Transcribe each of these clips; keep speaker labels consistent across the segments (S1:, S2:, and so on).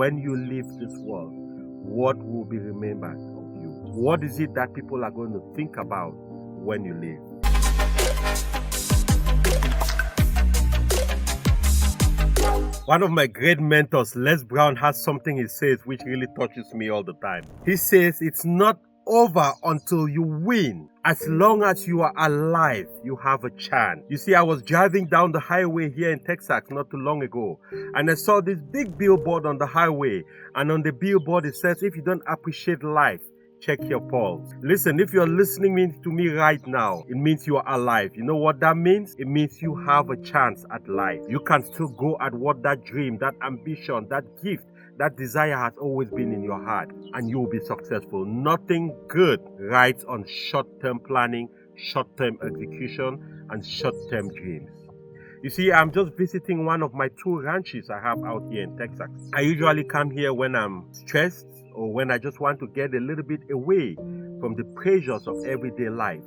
S1: when you leave this world, what will be remembered of you? What is it that people are going to think about when you leave? One of my great mentors, Les Brown, has something he says which really touches me all the time. He says, it's not over until you win. As long as you are alive, you have a chance. You see, I was driving down the highway here in Texas not too long ago, and I saw this big billboard on the highway, and on the billboard it says, if you don't appreciate life, check your pulse. Listen, if you're listening to me right now, it means you are alive. You know what that means? It means you have a chance at life. You can still go at what that dream, that ambition, that gift, that desire has always been in your heart, and you will be successful. Nothing good rides on short-term planning, short-term execution, and short-term dreams. You see, I'm just visiting one of my 2 ranches I have out here in Texas. I usually come here when I'm stressed or when I just want to get a little bit away from the pressures of everyday life.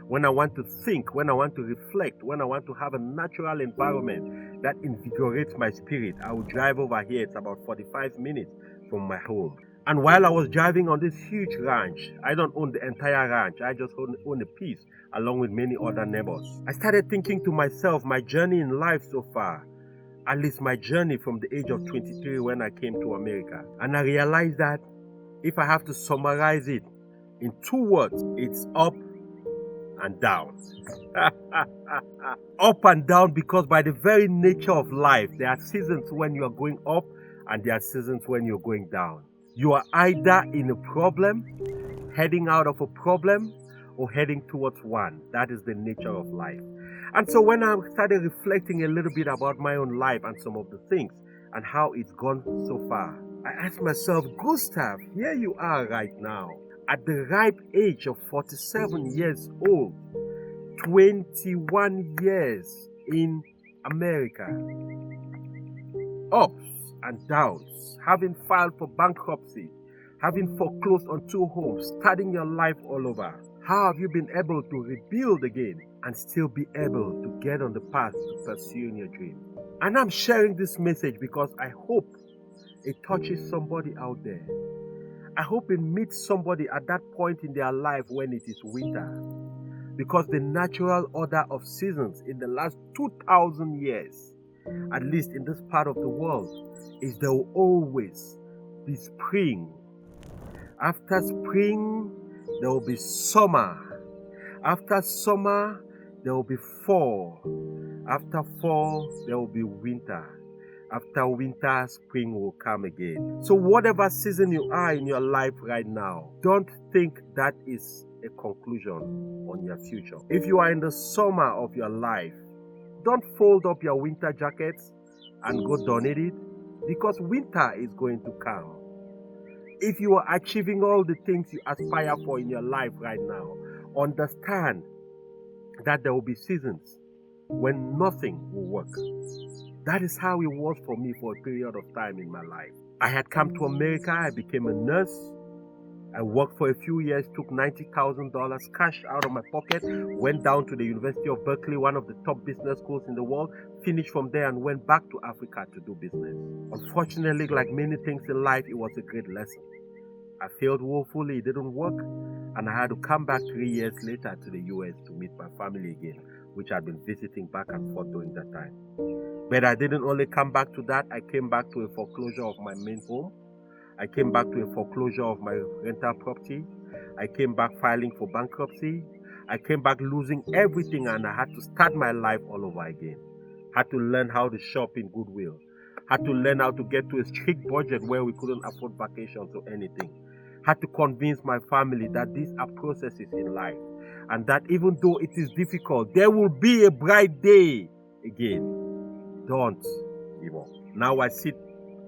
S1: When I want to think, when I want to reflect, when I want to have a natural environment that invigorates my spirit, I will drive over here. It's about 45 minutes from my home. And while I was driving on this huge ranch, I don't own the entire ranch, I just own a piece along with many other neighbors. I started thinking to myself, my journey in life so far, at least my journey from the age of 23 when I came to America. And I realized that if I have to summarize it in 2 words, it's up and down. Up and down, because by the very nature of life, there are seasons when you are going up and there are seasons when you're going down. You are either in a problem, heading out of a problem, or heading towards one. That is the nature of life. And so when I started reflecting a little bit about my own life and some of the things and how it's gone so far, I asked myself, Gustav, here you are right now, at the ripe age of 47 years old, 21 years in America, ups and downs, having filed for bankruptcy, having foreclosed on 2 homes, starting your life all over. How have you been able to rebuild again and still be able to get on the path to pursuing your dream? And I'm sharing this message because I hope it touches somebody out there. I hope it meets somebody at that point in their life when it is winter. Because the natural order of seasons in the last 2,000 years, at least in this part of the world, is there will always be spring. After spring, there will be summer. After summer, there will be fall. After fall, there will be winter. After winter, spring will come again. So whatever season you are in your life right now, don't think that is a conclusion on your future. If you are in the summer of your life, don't fold up your winter jackets and go donate it, because winter is going to come. If you are achieving all the things you aspire for in your life right now, understand that there will be seasons when nothing will work. That is how it was for me for a period of time in my life. I had come to America, I became a nurse. I worked for a few years, took $90,000 cash out of my pocket, went down to the University of Berkeley, one of the top business schools in the world, finished from there and went back to Africa to do business. Unfortunately, like many things in life, it was a great lesson. I failed woefully, it didn't work, and I had to come back 3 years later to the US to meet my family again, which I'd been visiting back and forth during that time. But I didn't only come back to that, I came back to a foreclosure of my main home. I came back to a foreclosure of my rental property. I came back filing for bankruptcy. I came back losing everything, and I had to start my life all over again. Had to learn how to shop in Goodwill. Had to learn how to get to a strict budget where we couldn't afford vacations or anything. Had to convince my family that these are processes in life, and that even though it is difficult, there will be a bright day again. Don't give up. Now I sit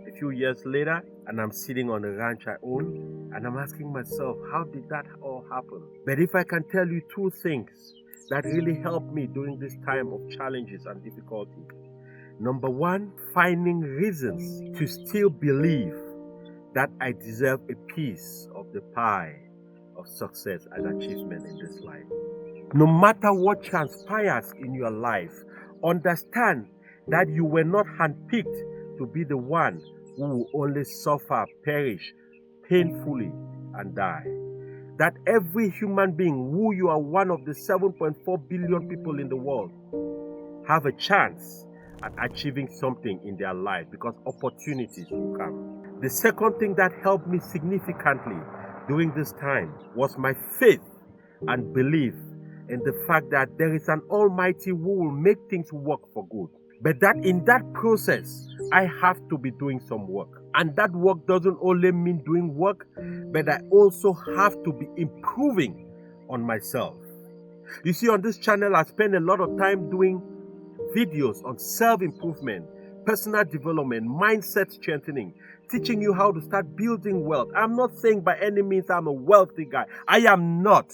S1: a few years later, and I'm sitting on a ranch I own, and I'm asking myself, how did that all happen? But if I can tell you 2 things that really helped me during this time of challenges and difficulty. Number 1, finding reasons to still believe that I deserve a piece of the pie of success and achievement in this life. No matter what transpires in your life, understand that you were not handpicked to be the one who will only suffer, perish painfully, and die. That every human being who you are one of the 7.4 billion people in the world have a chance at achieving something in their life because opportunities will come. The second thing that helped me significantly during this time was my faith and belief in the fact that there is an Almighty who will make things work for good. But that in that process, I have to be doing some work. And that work doesn't only mean doing work, but I also have to be improving on myself. You see, on this channel, I spend a lot of time doing videos on self-improvement, personal development, mindset strengthening, teaching you how to start building wealth. I'm not saying by any means I'm a wealthy guy. I am not.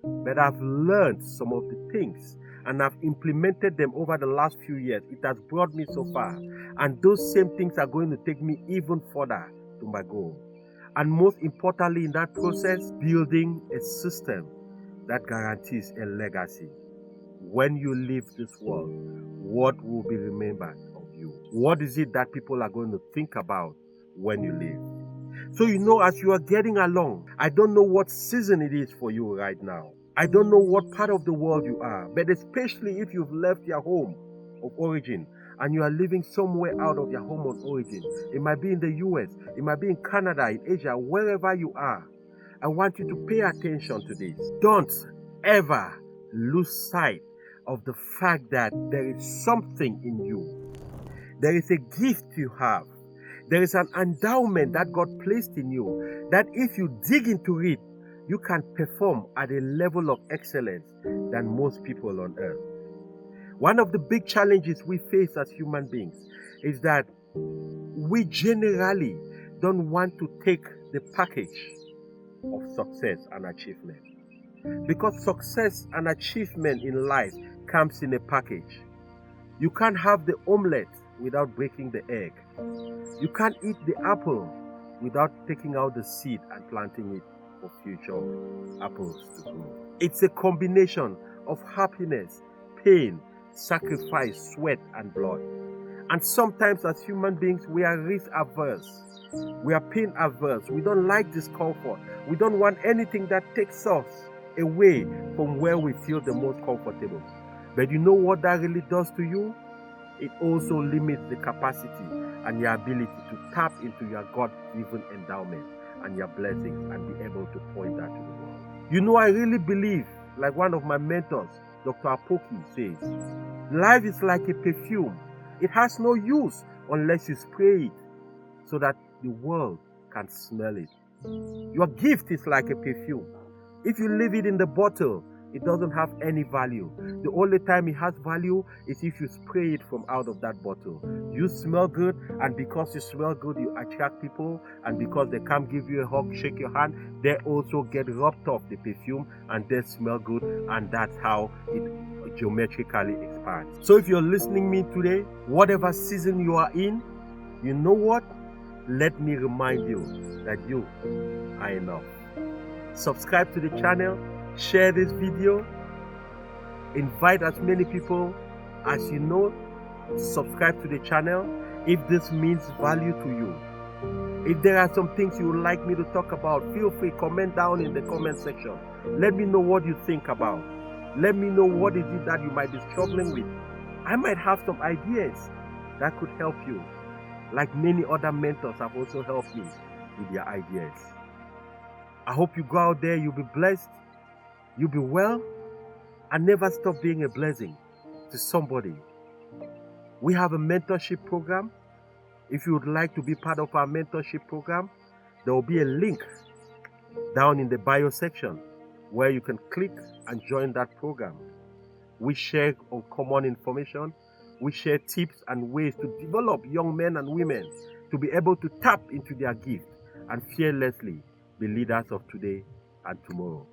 S1: But I've learned some of the things and I've implemented them over the last few years. It has brought me so far. And those same things are going to take me even further to my goal. And most importantly in that process, building a system that guarantees a legacy. When you leave this world, what will be remembered of you? What is it that people are going to think about when you leave? So as you are getting along, I don't know what season it is for you right now. I don't know what part of the world you are, but especially if you've left your home of origin and you are living somewhere out of your home of origin. It might be in the US, it might be in Canada, in Asia, wherever you are. I want you to pay attention to this. Don't ever lose sight of the fact that there is something in you. There is a gift you have. There is an endowment that God placed in you that if you dig into it, you can perform at a level of excellence than most people on earth. One of the big challenges we face as human beings is that we generally don't want to take the package of success and achievement. Because success and achievement in life comes in a package. You can't have the omelette without breaking the egg. You can't eat the apple without taking out the seed and planting it for future apples to grow. It's a combination of happiness, pain, sacrifice, sweat, and blood. And sometimes as human beings, we are risk averse. We are pain averse. We don't like discomfort. We don't want anything that takes us away from where we feel the most comfortable. But you know what that really does to you? It also limits the capacity and your ability to tap into your God-given endowment and your blessings and be able to point that to the world. I really believe, like one of my mentors, Dr. Achu says, life is like a perfume. It has no use unless you spray it so that the world can smell it. Your gift is like a perfume. If you leave it in the bottle, it doesn't have any value. The only time it has value is if you spray it from out of that bottle. You smell good, and because you smell good, you attract people, and because they come give you a hug, shake your hand, they also get rubbed off the perfume and they smell good, and that's how it geometrically expands. So if you're listening to me today, whatever season you are in, you know what? Let me remind you that you are enough. Subscribe to the channel. Share this video. Invite as many people as you know to subscribe to the channel if this means value to you. If there are some things you would like me to talk about, feel free, comment down in the comment section. Let me know what you think about. Let me know what is it that you might be struggling with. I might have some ideas that could help you. Like many other mentors have also helped me with their ideas. I hope you go out there, you'll be blessed. You'll be well, and never stop being a blessing to somebody. We have a mentorship program. If you would like to be part of our mentorship program, there will be a link down in the bio section where you can click and join that program. We share common information. We share tips and ways to develop young men and women to be able to tap into their gift and fearlessly be leaders of today and tomorrow.